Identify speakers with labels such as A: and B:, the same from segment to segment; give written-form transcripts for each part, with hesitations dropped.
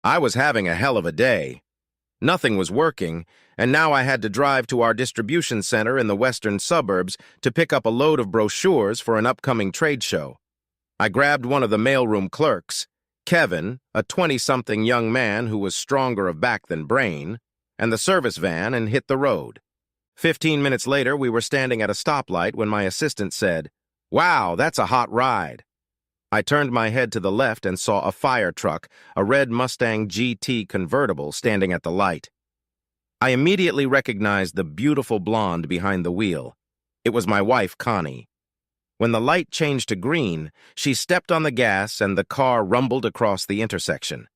A: I was having a hell of a day. Nothing was working, and now I had to drive to our distribution center in the western suburbs to pick up a load of brochures for an upcoming trade show. I grabbed one of the mailroom clerks, Kevin, a 20-something young man who was stronger of back than brain, and the service van and hit the road. 15 minutes later, we were standing at a stoplight when my assistant said, "Wow, that's a hot ride." I turned my head to the left and saw a fire truck, a red Mustang GT convertible, standing at the light. I immediately recognized the beautiful blonde behind the wheel. It was my wife, Connie. When the light changed to green, she stepped on the gas and the car rumbled across the intersection.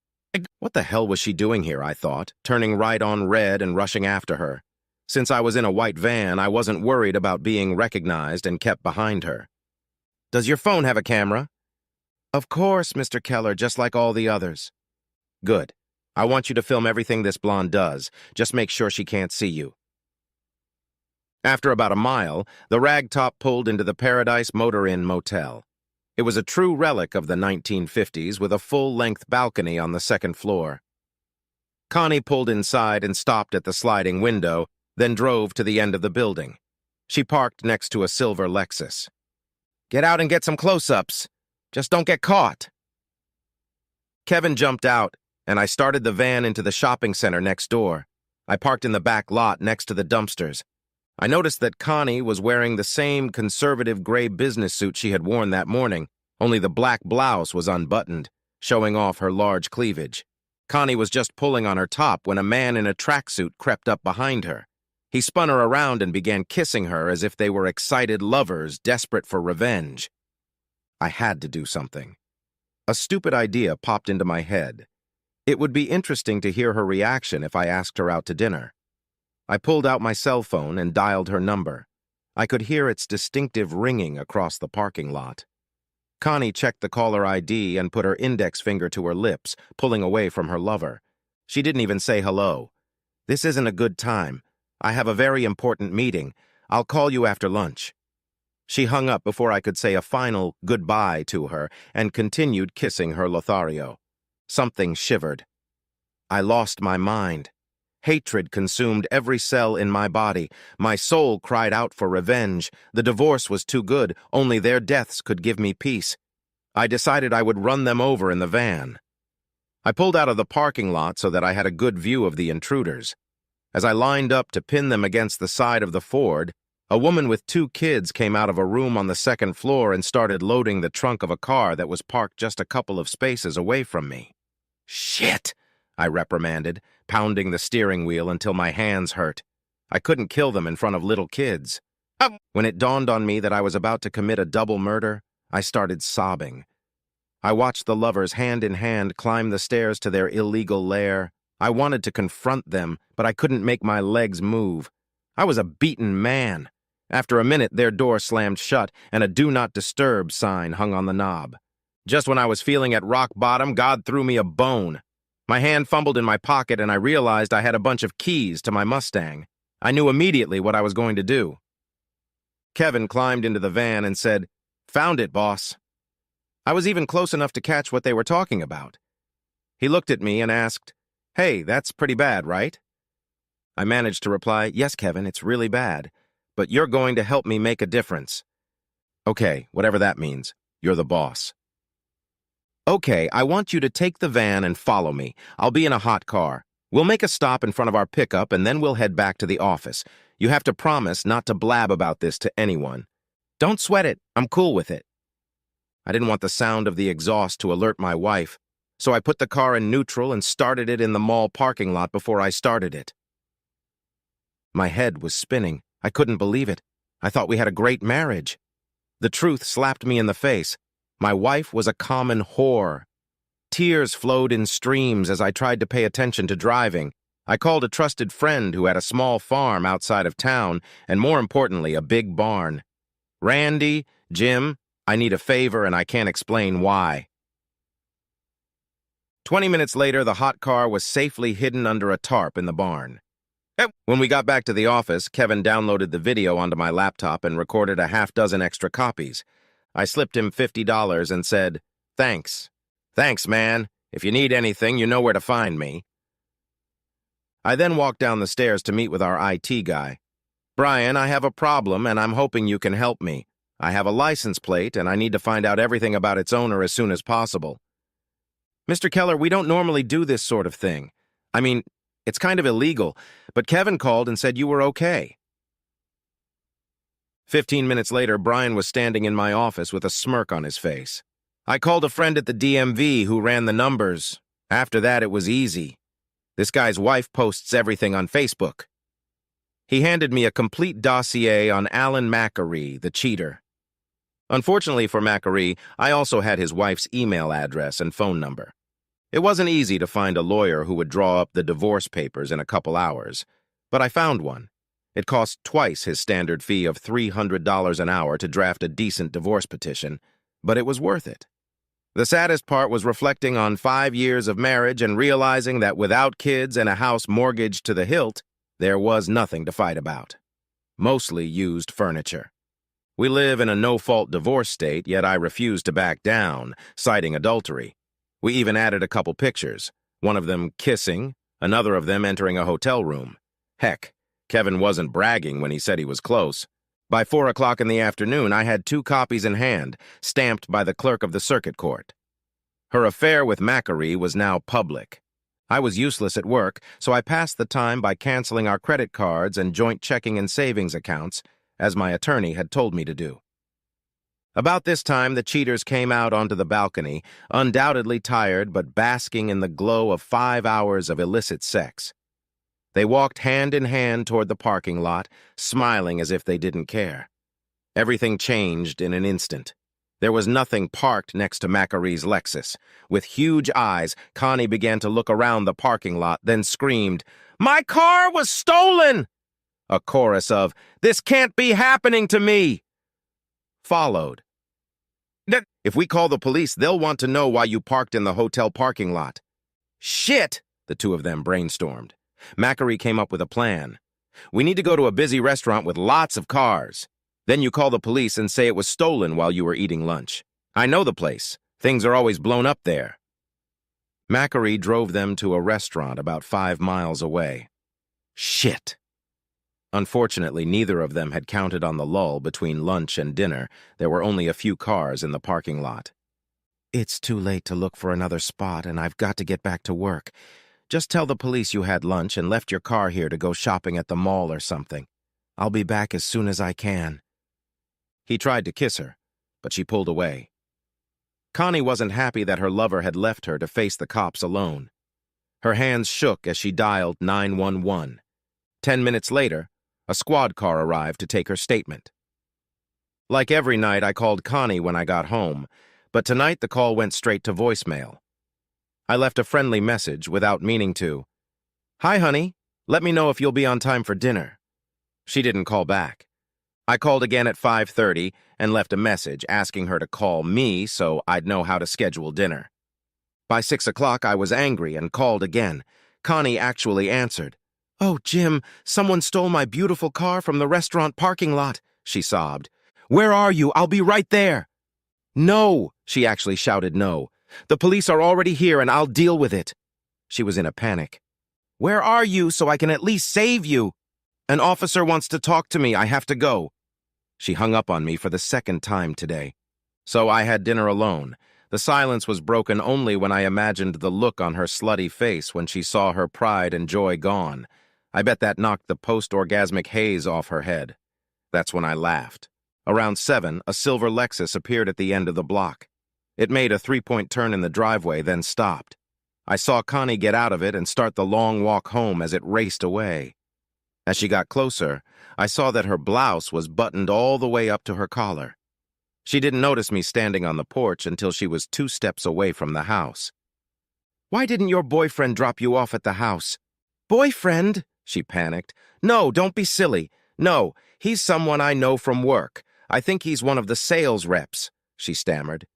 A: What the hell was she doing here, I thought, turning right on red and rushing after her. Since I was in a white van, I wasn't worried about being recognized and kept behind her. "Does your phone have a camera?" "Of course, Mr. Keller, just like all the others." "Good. I want you to film everything this blonde does. Just make sure she can't see you." After about a mile, the ragtop pulled into the Paradise Motor Inn Motel. It was a true relic of the 1950s with a full-length balcony on the second floor. Connie pulled inside and stopped at the sliding window, then drove to the end of the building. She parked next to a silver Lexus. "Get out and get some close-ups. Just don't get caught." Kevin jumped out, and I started the van into the shopping center next door. I parked in the back lot next to the dumpsters. I noticed that Connie was wearing the same conservative gray business suit she had worn that morning, only the black blouse was unbuttoned, showing off her large cleavage. Connie was just pulling on her top when a man in a tracksuit crept up behind her. He spun her around and began kissing her as if they were excited lovers desperate for revenge. I had to do something. A stupid idea popped into my head. It would be interesting to hear her reaction if I asked her out to dinner. I pulled out my cell phone and dialed her number. I could hear its distinctive ringing across the parking lot. Connie checked the caller ID and put her index finger to her lips, pulling away from her lover. She didn't even say hello. "This isn't a good time. I have a very important meeting. I'll call you after lunch." She hung up before I could say a final goodbye to her and continued kissing her Lothario. Something shivered. I lost my mind. Hatred consumed every cell in my body. My soul cried out for revenge. The divorce was too good. Only their deaths could give me peace. I decided I would run them over in the van. I pulled out of the parking lot so that I had a good view of the intruders. As I lined up to pin them against the side of the Ford, a woman with 2 kids came out of a room on the second floor and started loading the trunk of a car that was parked just a couple of spaces away from me. "Shit!" I reprimanded, pounding the steering wheel until my hands hurt. I couldn't kill them in front of little kids. When it dawned on me that I was about to commit a double murder, I started sobbing. I watched the lovers hand in hand climb the stairs to their illegal lair. I wanted to confront them, but I couldn't make my legs move. I was a beaten man. After a minute, their door slammed shut, and a "Do Not Disturb" sign hung on the knob. Just when I was feeling at rock bottom, God threw me a bone. My hand fumbled in my pocket, and I realized I had a bunch of keys to my Mustang. I knew immediately what I was going to do. Kevin climbed into the van and said, "Found it, boss." I was even close enough to catch what they were talking about. He looked at me and asked, "Hey, that's pretty bad, right?" I managed to reply, "Yes, Kevin, it's really bad, but you're going to help me make a difference." "Okay, whatever that means. You're the boss." "Okay, I want you to take the van and follow me. I'll be in a hot car. We'll make a stop in front of our pickup, and then we'll head back to the office. You have to promise not to blab about this to anyone. Don't sweat it. I'm cool with it." I didn't want the sound of the exhaust to alert my wife, so I put the car in neutral and started it in the mall parking lot before I started it. My head was spinning. I couldn't believe it. I thought we had a great marriage. The truth slapped me in the face. My wife was a common whore. Tears flowed in streams as I tried to pay attention to driving. I called a trusted friend who had a small farm outside of town, and more importantly, a big barn. "Randy, Jim, I need a favor and I can't explain why." 20 minutes later, the hot car was safely hidden under a tarp in the barn. When we got back to the office, Kevin downloaded the video onto my laptop and recorded a half-dozen extra copies. I slipped him $50 and said, "Thanks. Thanks, man. If you need anything, you know where to find me. I then walked down the stairs to meet with our IT guy. Brian, I have a problem, and I'm hoping you can help me. I have a license plate, and I need to find out everything about its owner as soon as possible. Mr. Keller, we don't normally do this sort of thing. I mean, it's kind of illegal, but Kevin called and said you were okay. 15 minutes later, Brian was standing in my office with a smirk on his face. I called a friend at the DMV who ran the numbers. After that, it was easy. This guy's wife posts everything on Facebook. He handed me a complete dossier on Alan Macquarie, the cheater. Unfortunately for Macquarie, I also had his wife's email address and phone number. It wasn't easy to find a lawyer who would draw up the divorce papers in a couple hours, but I found one. It cost twice his standard fee of $300 an hour to draft a decent divorce petition, but it was worth it. The saddest part was reflecting on 5 years of marriage and realizing that without kids and a house mortgaged to the hilt, there was nothing to fight about. Mostly used furniture. We live in a no-fault divorce state, yet I refused to back down, citing adultery. We even added a couple pictures, one of them kissing, another of them entering a hotel room. Heck, Kevin wasn't bragging when he said he was close. By 4 o'clock in the afternoon, I had 2 copies in hand, stamped by the clerk of the circuit court. Her affair with Macquarie was now public. I was useless at work, so I passed the time by canceling our credit cards and joint checking and savings accounts, as my attorney had told me to do. About this time, the cheaters came out onto the balcony, undoubtedly tired but basking in the glow of 5 hours of illicit sex. They walked hand in hand toward the parking lot, smiling as if they didn't care. Everything changed in an instant. There was nothing parked next to Macquarie's Lexus. With huge eyes, Connie began to look around the parking lot, then screamed, "My car was stolen!" A chorus of, "This can't be happening to me!" followed. "If we call the police, they'll want to know why you parked in the hotel parking lot." "Shit!" the two of them brainstormed. Macquarie came up with a plan. "We need to go to a busy restaurant with lots of cars. Then you call the police and say it was stolen while you were eating lunch. I know the place. Things are always blown up there." Macquarie drove them to a restaurant about 5 miles away. Shit! Unfortunately, neither of them had counted on the lull between lunch and dinner. There were only a few cars in the parking lot. "It's too late to look for another spot, and I've got to get back to work. Just tell the police you had lunch and left your car here to go shopping at the mall or something. I'll be back as soon as I can." He tried to kiss her, but she pulled away. Connie wasn't happy that her lover had left her to face the cops alone. Her hands shook as she dialed 911. 10 minutes later, a squad car arrived to take her statement. Like every night, I called Connie when I got home, but tonight the call went straight to voicemail. I left a friendly message without meaning to. "Hi, honey. Let me know if you'll be on time for dinner." She didn't call back. I called again at 5:30 and left a message asking her to call me so I'd know how to schedule dinner. By 6 o'clock, I was angry and called again. Connie actually answered. "Oh, Jim, someone stole my beautiful car from the restaurant parking lot," she sobbed. "Where are you? I'll be right there." "No," she actually shouted no. "The police are already here and I'll deal with it." She was in a panic. "Where are you so I can at least save you?" "An officer wants to talk to me. I have to go." She hung up on me for the 2nd time today. So I had dinner alone. The silence was broken only when I imagined the look on her slutty face when she saw her pride and joy gone. I bet that knocked the post-orgasmic haze off her head. That's when I laughed. Around 7, a silver Lexus appeared at the end of the block. It made a 3-point turn in the driveway, then stopped. I saw Connie get out of it and start the long walk home as it raced away. As she got closer, I saw that her blouse was buttoned all the way up to her collar. She didn't notice me standing on the porch until she was 2 steps away from the house. "Why didn't your boyfriend drop you off at the house?" "Boyfriend?" she panicked. "No, don't be silly. No, he's someone I know from work. I think he's one of the sales reps," she stammered.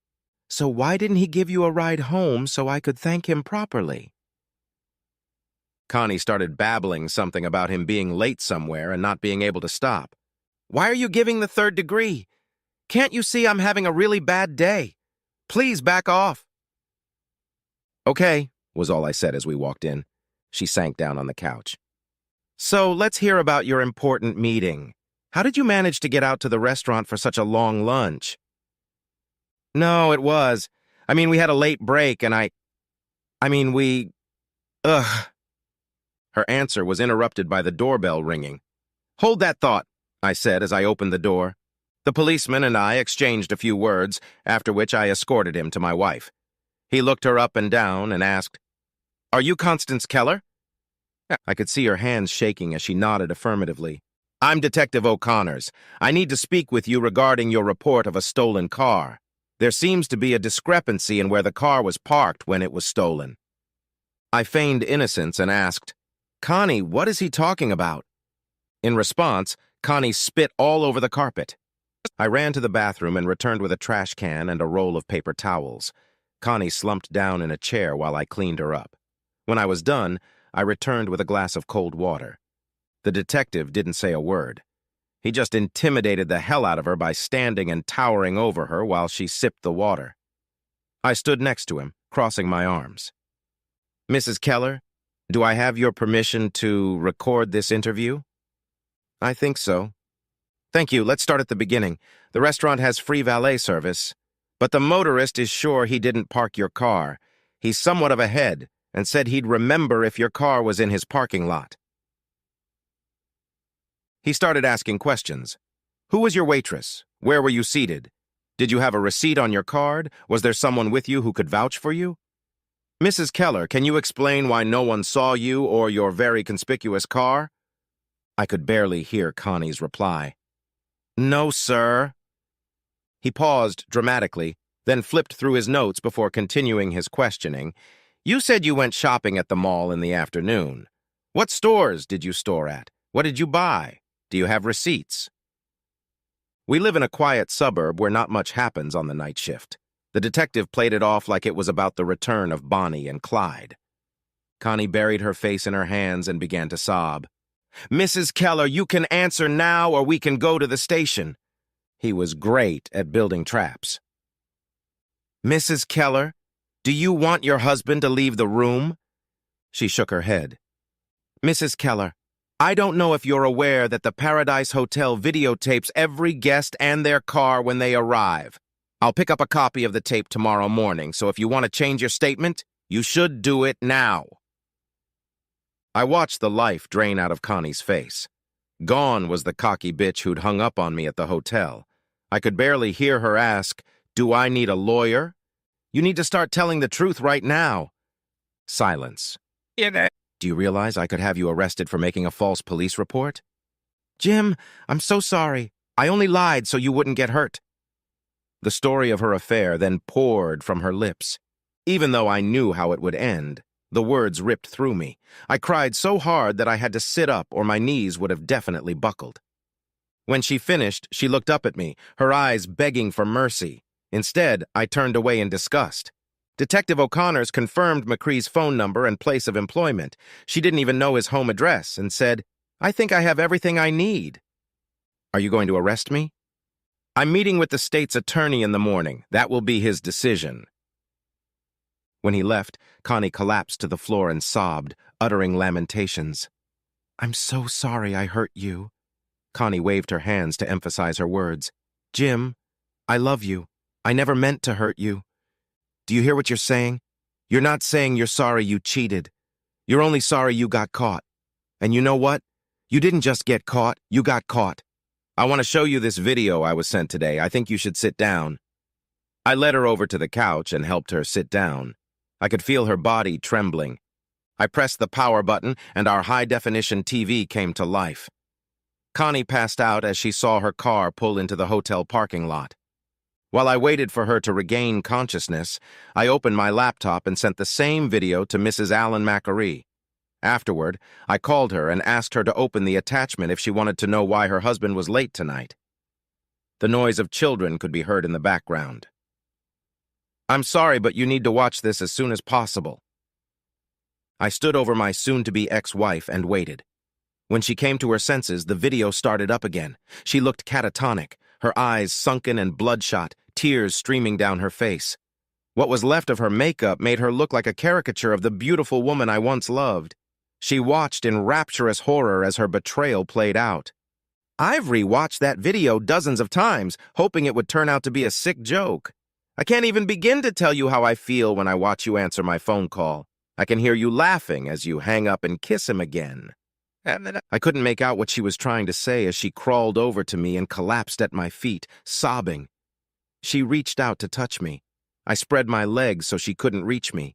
A: "So why didn't he give you a ride home so I could thank him properly?" Connie started babbling something about him being late somewhere and not being able to stop. "Why are you giving the 3rd degree? Can't you see I'm having a really bad day? Please back off." Okay, was all I said as we walked in. She sank down on the couch. So let's hear about your important meeting. How did you manage to get out to the restaurant for such a long lunch? No, it was. We had a late break and we... Ugh. Her answer was interrupted by the doorbell ringing. Hold that thought, I said as I opened the door. The policeman and I exchanged a few words, after which I escorted him to my wife. He looked her up and down and asked, "Are you Constance Keller?" I could see her hands shaking as she nodded affirmatively. "I'm Detective O'Connors. I need to speak with you regarding your report of a stolen car. There seems to be a discrepancy in where the car was parked when it was stolen." I feigned innocence and asked, "Connie, what is he talking about?" In response, Connie spit all over the carpet. I ran to the bathroom and returned with a trash can and a roll of paper towels. Connie slumped down in a chair while I cleaned her up. When I was done, I returned with a glass of cold water. The detective didn't say a word. He just intimidated the hell out of her by standing and towering over her while she sipped the water. I stood next to him, crossing my arms. "Mrs. Keller, do I have your permission to record this interview?" "I think so." "Thank you. Let's start at the beginning. The restaurant has free valet service, but the motorist is sure he didn't park your car. He's somewhat of a head and said he'd remember if your car was in his parking lot." He started asking questions. "Who was your waitress? Where were you seated? Did you have a receipt on your card? Was there someone with you who could vouch for you? Mrs. Keller, can you explain why no one saw you or your very conspicuous car?" I could barely hear Connie's reply. "No, sir." He paused dramatically, then flipped through his notes before continuing his questioning. "You said you went shopping at the mall in the afternoon. What stores did you store at? What did you buy? Do you have receipts?" We live in a quiet suburb where not much happens on the night shift. The detective played it off like it was about the return of Bonnie and Clyde. Connie buried her face in her hands and began to sob. "Mrs. Keller, you can answer now or we can go to the station." He was great at building traps. "Mrs. Keller, do you want your husband to leave the room?" She shook her head. "Mrs. Keller, I don't know if you're aware that the Paradise Hotel videotapes every guest and their car when they arrive. I'll pick up a copy of the tape tomorrow morning, so if you want to change your statement, you should do it now." I watched the life drain out of Connie's face. Gone was the cocky bitch who'd hung up on me at the hotel. I could barely hear her ask, "Do I need a lawyer? You need to start telling the truth right now." Silence. "Do you realize I could have you arrested for making a false police report?" "Jim, I'm so sorry. I only lied so you wouldn't get hurt." The story of her affair then poured from her lips. Even though I knew how it would end, the words ripped through me. I cried so hard that I had to sit up or my knees would have definitely buckled. When she finished, she looked up at me, her eyes begging for mercy. Instead, I turned away in disgust. Detective O'Connors confirmed McCree's phone number and place of employment. She didn't even know his home address and said, "I think I have everything I need." "Are you going to arrest me?" "I'm meeting with the state's attorney in the morning. That will be his decision." When he left, Connie collapsed to the floor and sobbed, uttering lamentations. "I'm so sorry I hurt you." Connie waved her hands to emphasize her words. "Jim, I love you. I never meant to hurt you. Do you hear what you're saying? You're not saying you're sorry you cheated. You're only sorry you got caught. And you know what? You didn't just get caught, you got caught. I want to show you this video I was sent today. I think you should sit down." I led her over to the couch and helped her sit down. I could feel her body trembling. I pressed the power button and our high-definition TV came to life. Connie passed out as she saw her car pull into the hotel parking lot. While I waited for her to regain consciousness, I opened my laptop and sent the same video to Mrs. Allen Macquarie. Afterward, I called her and asked her to open the attachment if she wanted to know why her husband was late tonight. The noise of children could be heard in the background. "I'm sorry, but you need to watch this as soon as possible." I stood over my soon-to-be ex-wife and waited. When she came to her senses, the video started up again. She looked catatonic, her eyes sunken and bloodshot, tears streaming down her face. What was left of her makeup made her look like a caricature of the beautiful woman I once loved. She watched in rapturous horror as her betrayal played out. I've rewatched that video dozens of times, hoping it would turn out to be a sick joke. I can't even begin to tell you how I feel when I watch you answer my phone call. I can hear you laughing as you hang up and kiss him again. I couldn't make out what she was trying to say as she crawled over to me and collapsed at my feet, sobbing. She reached out to touch me. I spread my legs so she couldn't reach me.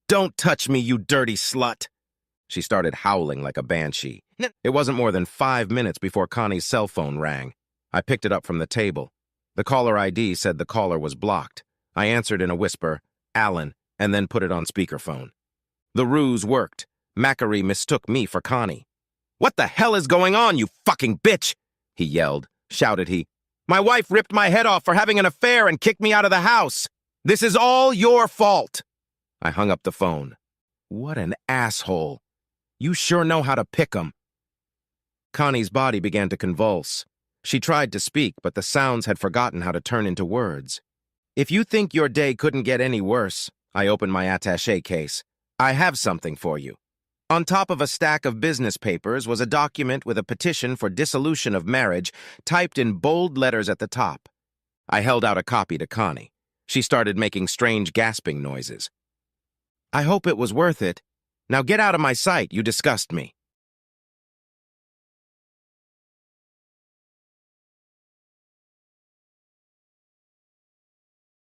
A: "Don't touch me, you dirty slut!" She started howling like a banshee. It wasn't more than 5 minutes before Connie's cell phone rang. I picked it up from the table. The caller ID said the caller was blocked. I answered in a whisper, "Alan," and then put it on speakerphone. The ruse worked. Macquarie mistook me for Connie. "What the hell is going on, you fucking bitch?" he yelled. Shouted he. "My wife ripped my head off for having an affair and kicked me out of the house. This is all your fault." I hung up the phone. What an asshole. You sure know how to pick 'em. Connie's body began to convulse. She tried to speak, but the sounds had forgotten how to turn into words. "If you think your day couldn't get any worse," I opened my attaché case, "I have something for you." On top of a stack of business papers was a document with a petition for dissolution of marriage, typed in bold letters at the top. I held out a copy to Connie. She started making strange gasping noises. "I hope it was worth it. Now get out of my sight, you disgust me."